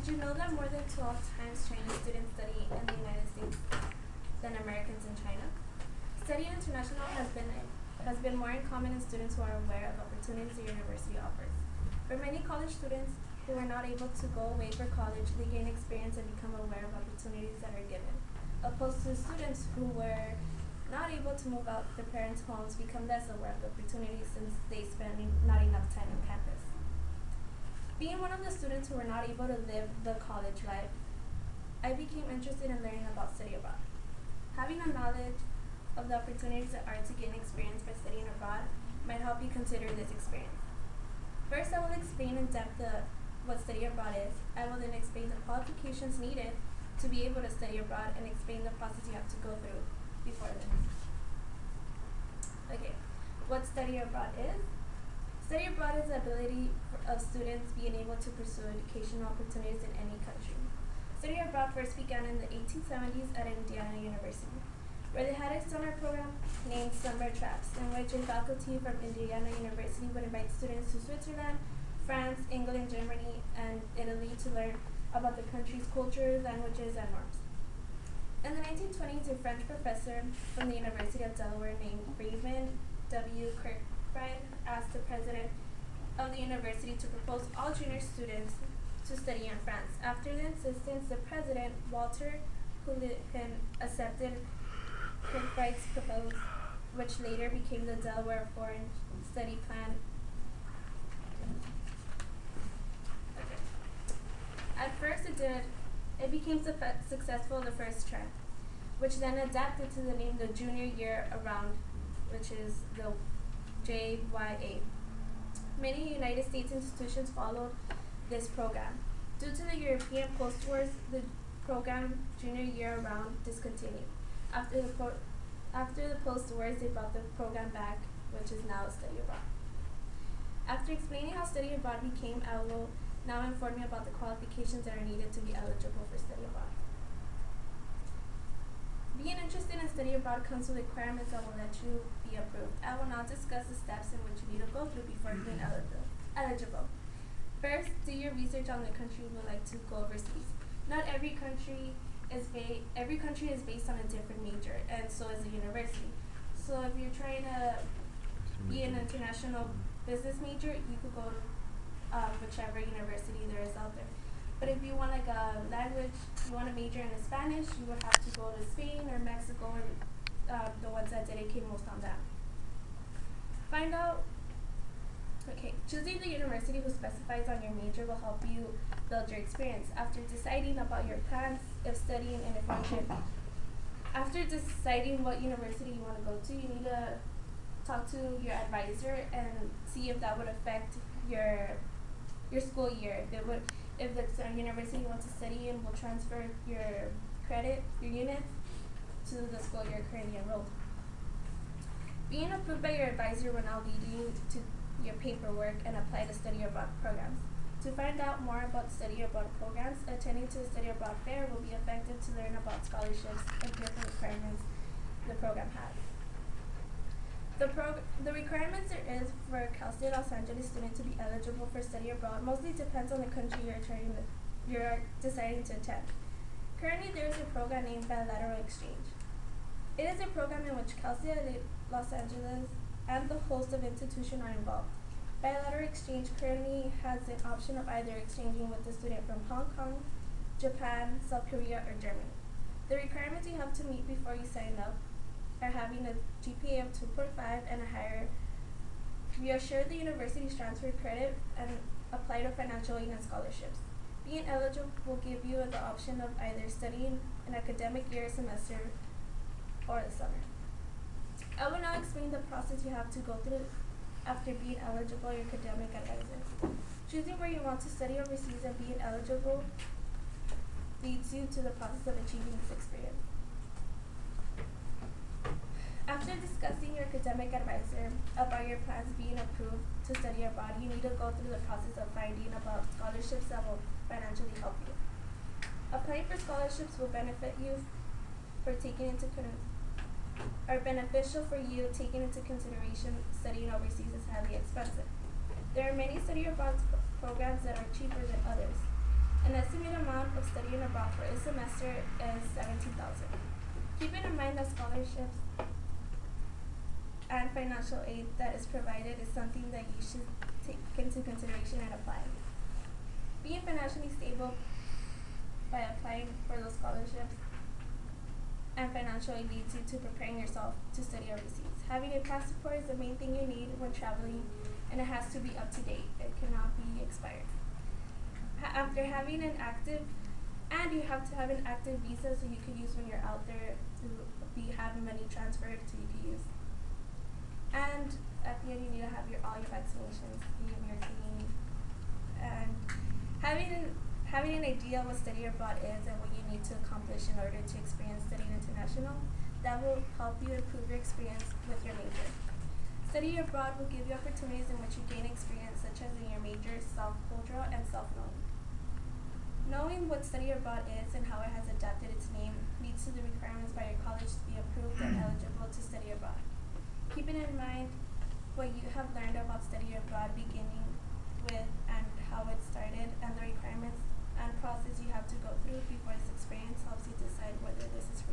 Did you know that more than 12 times Chinese students study in the United States than Americans in China? Studying international has been more in common in students who are aware of opportunities the university offers. For many college students who are not able to go away for college, they gain experience and become aware of opportunities that are given, opposed to students who were not able to move out their parents' homes become less aware of the opportunities since they spend not enough time on campus. Being one of the students who were not able to live the college life, I became interested in learning about study abroad. Having a knowledge of the opportunities that are to gain experience by studying abroad might help you consider this experience. First, I will explain in depth what study abroad is. I will then explain the qualifications needed to be able to study abroad and explain the process you have to go through before then. Okay, what study abroad is? Study abroad is the ability of students being able to pursue educational opportunities in any country. Study abroad first began in the 1870s at Indiana University, where they had a summer program named Summer Traps, in which a faculty from Indiana University would invite students to Switzerland, France, England, Germany, and Italy to learn about the country's culture, languages, and norms. In the 1920s, a French professor from the University of Delaware named Raymond W. Kirkbride asked the president of the university to propose all junior students to study in France. After the insistence, the president, Walter Houlihan, accepted Kirkbride's proposal, which later became the Delaware Foreign Study Plan. Okay. At first it became successful the first try, which then adapted to the name the junior year around, which is the JYA. Many United States institutions followed this program. Due to the European post-wars, the program junior year round discontinued. After the post-wars, they brought the program back, which is now study abroad. After explaining how study abroad became, I will now inform you about the qualifications that are needed to be eligible for study abroad. Being interested in study abroad comes with requirements that will let you be approved. I will now discuss the steps in which you need to go through before being eligible. First, do your research on the country you would like to go overseas. Not every country is based on a different major, and so is the university. So if you're trying to be an international business major, you could go to whichever university there is out there. But if you want like a language, you want to major in Spanish, you would have to go to Spain or Mexico, or the ones that dedicate most on that. Choosing the university who specifies on your major will help you build your experience. After deciding about your plans, after deciding what university you want to go to, you need to talk to your advisor and see if that would affect your school year. If the university you want to study in will transfer your units to the school you're currently enrolled. Being approved by your advisor will now lead you to your paperwork and apply to study abroad programs. To find out more about study abroad programs, attending to the study abroad fair will be effective to learn about scholarships and different requirements the program has. The requirements there is for a Cal State Los Angeles student to be eligible for study abroad mostly depends on the country you're deciding to attend. Currently, there is a program named Bilateral Exchange. It is a program in which Cal State Los Angeles and the host of institution are involved. Bilateral Exchange currently has an option of either exchanging with a student from Hong Kong, Japan, South Korea, or Germany. The requirements you have to meet before you sign up are having a GPA of 2.5 and a higher, reassure the university's transfer credit, and apply to financial aid and scholarships. Being eligible will give you the option of either studying an academic year, semester, or the summer. I will now explain the process you have to go through after being eligible, your academic advisor. Choosing where you want to study overseas and being eligible leads you to the process of achieving this experience. After discussing your academic advisor about your plans being approved to study abroad, you need to go through the process of finding about scholarships that will financially help you. Applying for scholarships will benefit you for beneficial for you taking into consideration studying overseas is highly expensive. There are many study abroad programs that are cheaper than others. An estimated amount of studying abroad for a semester is $17,000. Keeping in mind that scholarships and financial aid that is provided is something that you should take into consideration and apply. Being financially stable by applying for those scholarships and financial aid leads you to preparing yourself to study overseas. Having a passport is the main thing you need when traveling, and it has to be up to date. It cannot be expired. After having an active, and you have to have an active visa so you can use when you're out there to have money transferred so you can use. And at the end, you need to have all your vaccinations, your vaccine, and having an idea what study abroad is and what you need to accomplish in order to experience studying international. That will help you improve your experience with your major. Study abroad will give you opportunities in which you gain experience, such as in your major, self-cultural, and self-knowing. Knowing what study abroad is and how it has adapted its name leads to the requirements by your college to be approved and eligible to study abroad. Keeping in mind what you have learned about study abroad, beginning with and how it started, and the requirements and process you have to go through before this experience helps you decide whether this is for